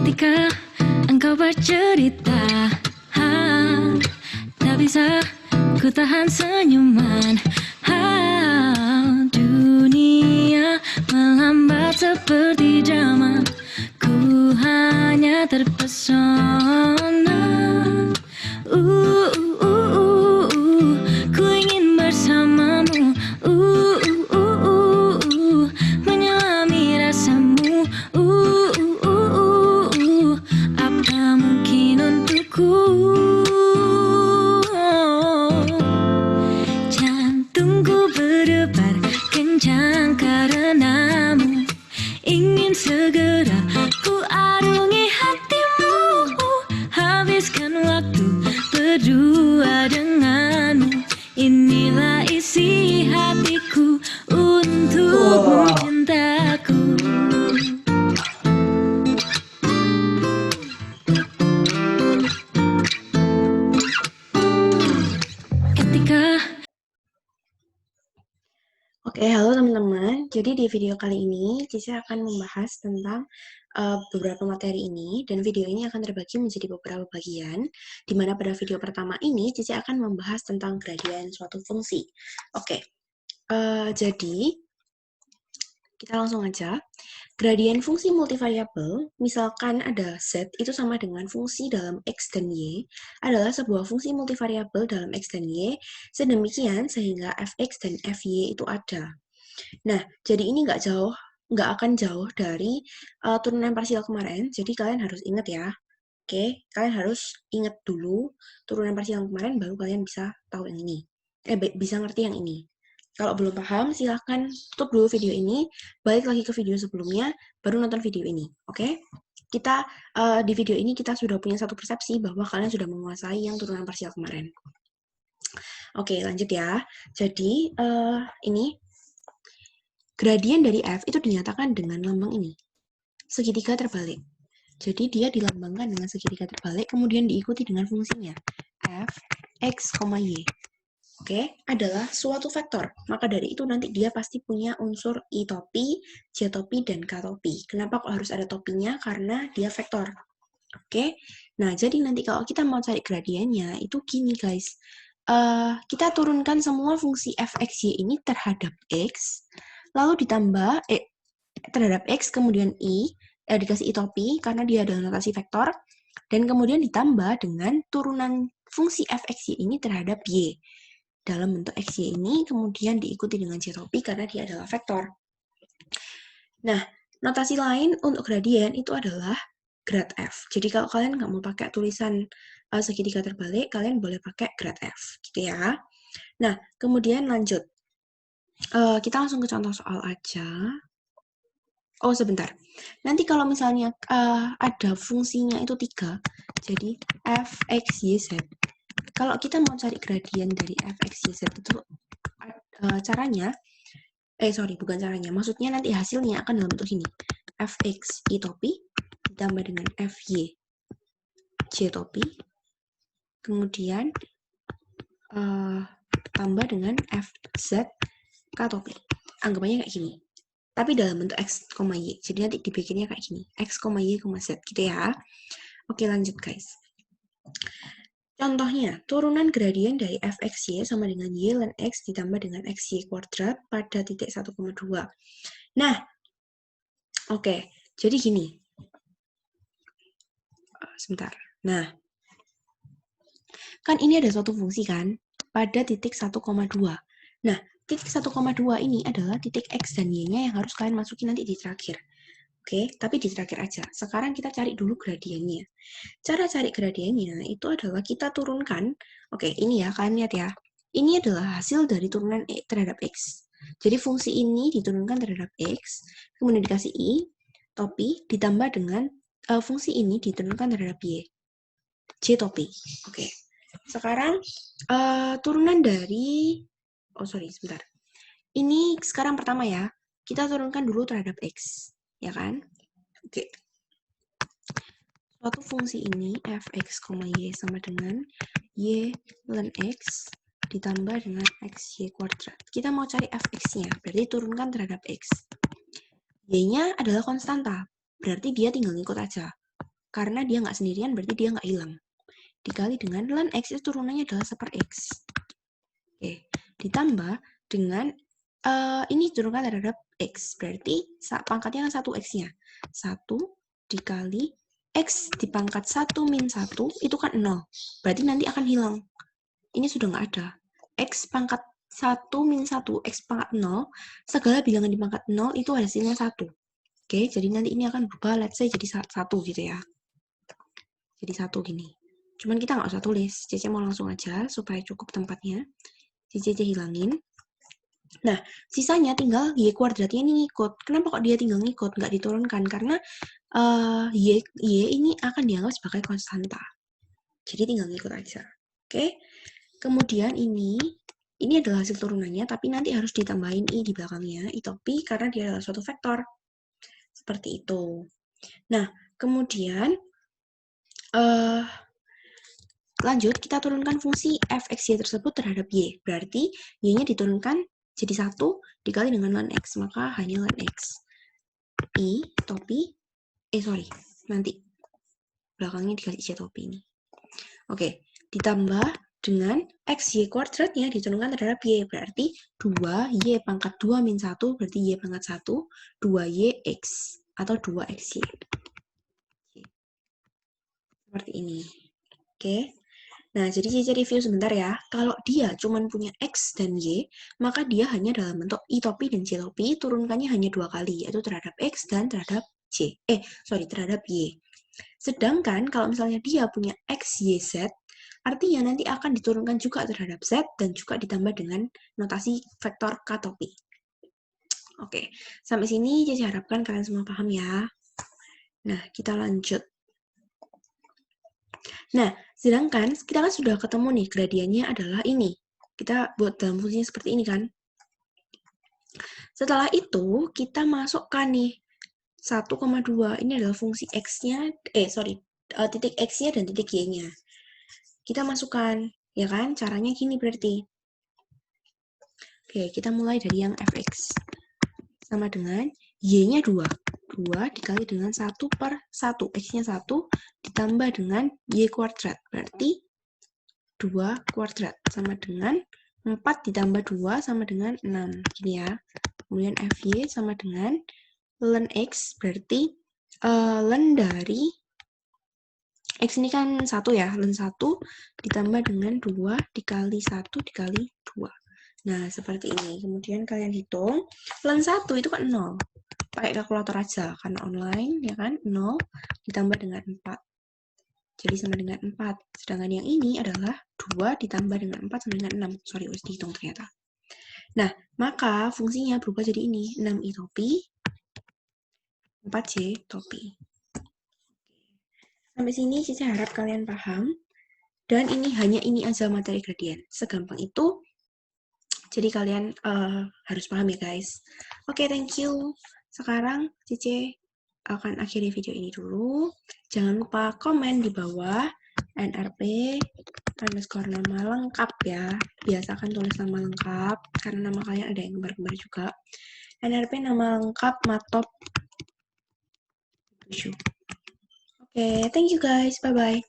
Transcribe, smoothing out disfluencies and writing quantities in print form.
Ketika engkau bercerita, tak bisa ku tahan senyuman. Dunia melambat seperti drama, ku hanya terpesona. Ku ingin bersamamu, menyelami rasamu. Apa mungkin untukku? Jantungku berdebar kencang karenamu, ingin segera ku arungi hatimu, habiskan waktu berdua denganmu. Inilah isi hatiku untukmu, cintaku. Ketika Oke, halo teman-teman. Jadi di video kali ini, Cici akan membahas tentang beberapa materi ini, dan video ini akan terbagi menjadi beberapa bagian, di mana pada video pertama ini, Cici akan membahas tentang gradien suatu fungsi. Oke, jadi kita langsung aja. Gradien fungsi multivariabel, misalkan ada z itu sama dengan fungsi dalam x dan y, adalah sebuah fungsi multivariabel dalam x dan y, sedemikian sehingga fx dan fy itu ada. Nah, jadi ini nggak akan jauh dari turunan parsial kemarin, jadi kalian harus ingat ya. Oke, kalian harus ingat dulu turunan parsial kemarin, baru kalian bisa tahu yang ini. Bisa ngerti yang ini. Kalau belum paham, silahkan tutup dulu video ini, balik lagi ke video sebelumnya, baru nonton video ini. Oke? Kita, di video ini kita sudah punya satu persepsi bahwa kalian sudah menguasai yang turunan parsial kemarin. Oke, lanjut ya. Jadi, ini gradien dari f itu dinyatakan dengan lambang ini, segitiga terbalik. Jadi dia dilambangkan dengan segitiga terbalik, kemudian diikuti dengan fungsinya f, x, y. Oke, adalah suatu vektor. Maka dari itu nanti dia pasti punya unsur i topi, j topi, dan k topi. Kenapa kok harus ada topinya? Karena dia vektor. Oke, nah jadi nanti kalau kita mau cari gradiennya, itu gini guys. Kita turunkan semua fungsi f, x, y ini terhadap x, lalu ditambah terhadap x, kemudian dikasih i topi, karena dia adalah notasi vektor, dan kemudian ditambah dengan turunan fungsi f, x, y ini terhadap y. Dalam bentuk x, y ini, kemudian diikuti dengan j topi, karena dia adalah vektor. Nah, notasi lain untuk gradien itu adalah grad f. Jadi kalau kalian nggak mau pakai tulisan segitiga terbalik, kalian boleh pakai grad f, gitu ya. Nah, kemudian lanjut. Kita langsung ke contoh soal aja. Oh, sebentar. Nanti kalau misalnya ada fungsinya itu 3, jadi f, x, y, z. Kalau kita mau cari gradien dari f, x, y, z itu caranya, bukan caranya, maksudnya nanti hasilnya akan dalam bentuk ini. Fx i topi ditambah dengan fy j topi, kemudian tambah dengan fz k topi. Anggapannya kayak gini. Tapi dalam bentuk x, y. Jadi nanti dibikinnya kayak gini. X, y, z. Gitu ya. Oke, lanjut guys. Contohnya, turunan gradien dari fxy sama dengan y ln x ditambah dengan xy kuadrat pada titik 1,2. Nah, oke, jadi gini. Sebentar. Nah, kan ini ada suatu fungsi kan, pada titik 1,2. Nah, titik 1,2 ini adalah titik x dan y-nya yang harus kalian masukin nanti di terakhir. Oke, tapi di terakhir aja. Sekarang kita cari dulu gradiennya. Cara cari gradiennya itu adalah kita turunkan. Oke, ini ya, kalian lihat ya. Ini adalah hasil dari turunan terhadap x. Jadi fungsi ini diturunkan terhadap x, kemudian dikasih i, topi, ditambah dengan fungsi ini diturunkan terhadap y. J topi. Oke. Sekarang turunan dari... Oh, sorry, sebentar. Ini sekarang pertama ya. Kita turunkan dulu terhadap x. Ya kan? Oke. Suatu fungsi ini fx, y sama dengan y ln x ditambah dengan xy kuadrat. Kita mau cari fx-nya, berarti turunkan terhadap x. Y-nya adalah konstanta, berarti dia tinggal ngikut aja. karena dia nggak sendirian berarti dia nggak hilang. Dikali dengan ln X itu turunannya adalah 1/X. Oke, ditambah dengan ini turunkan terhadap X, berarti pangkatnya kan 1X-nya. 1 dikali X dipangkat 1 min 1, itu kan 0. Berarti nanti akan hilang. Ini sudah nggak ada. X pangkat 1 min 1, X pangkat 0, segala bilangan di pangkat 0 itu hasilnya 1. Oke, jadi nanti ini akan berubah, let's say jadi 1 gitu ya. Jadi 1 gini. Cuman kita nggak usah tulis, Cece mau langsung aja supaya cukup tempatnya. Cece hilangin. Nah, sisanya tinggal Y kuadratnya ini ngikut. Kenapa kok dia tinggal ngikut, nggak diturunkan? Karena Y ini akan dianggap sebagai konstanta. Jadi tinggal ngikut aja. Oke. Kemudian ini adalah hasil turunannya, tapi nanti harus ditambahin I di belakangnya, I topi, karena dia adalah suatu vektor. Seperti itu. Nah, kemudian lanjut, kita turunkan fungsi fxy tersebut terhadap y. Berarti y-nya diturunkan jadi 1 dikali dengan ln x, maka hanya ln x. I topi, nanti belakangnya dikasih y topi ini. Oke, ditambah dengan xy kuadratnya diturunkan terhadap y, berarti 2y pangkat 2 min 1, berarti y pangkat 1, 2y x, atau 2xy. Seperti ini. Oke. Nah, jadi Cici review sebentar ya. Kalau dia cuma punya X dan Y, maka dia hanya dalam bentuk I topi dan J topi, turunkannya hanya 2 kali, yaitu terhadap X dan terhadap terhadap Y. Sedangkan kalau misalnya dia punya X, Y, Z, artinya nanti akan diturunkan juga terhadap Z dan juga ditambah dengan notasi vektor K topi. Oke, sampai sini Cici harapkan kalian semua paham ya. Nah, kita lanjut. Nah, sedangkan kita kan sudah ketemu nih, gradiennya adalah ini. Kita buat dalam fungsinya seperti ini kan. Setelah itu, kita masukkan nih 1,2. Ini adalah fungsi X-nya, titik X-nya dan titik Y-nya. Kita masukkan, ya kan? Caranya gini berarti. Oke, kita mulai dari yang fx. Sama dengan Y-nya 2. 2 dikali dengan 1/1. X-nya 1 ditambah dengan Y kuadrat. Berarti 2 kuadrat. Sama dengan 4 ditambah 2 sama dengan 6. Gini ya. Kemudian FY sama dengan ln X. Berarti ln dari X ini kan 1 ya. Ln 1 ditambah dengan 2 dikali 1 dikali 2. Nah, seperti ini. Kemudian kalian hitung. Ln 1 itu kan 0. Pakai kalkulator aja, karena online, ya kan? 0 ditambah dengan 4. Jadi sama dengan 4. Sedangkan yang ini adalah 2 ditambah dengan 4 sama dengan 6. Sorry, harus dihitung ternyata. Nah, maka fungsinya berubah jadi ini. 6i topi, 4j topi. Sampai sini Cici harap kalian paham. Dan ini aja materi gradien. Segampang itu. Jadi kalian harus paham ya guys. Oke, thank you. Sekarang Cici akan akhiri video ini dulu. Jangan lupa komen di bawah NRP _ nama lengkap ya. Biasakan tulis nama lengkap karena nama kalian ada yang kembar-kembar juga. NRP nama lengkap Matop. Oke, thank you guys. Bye bye.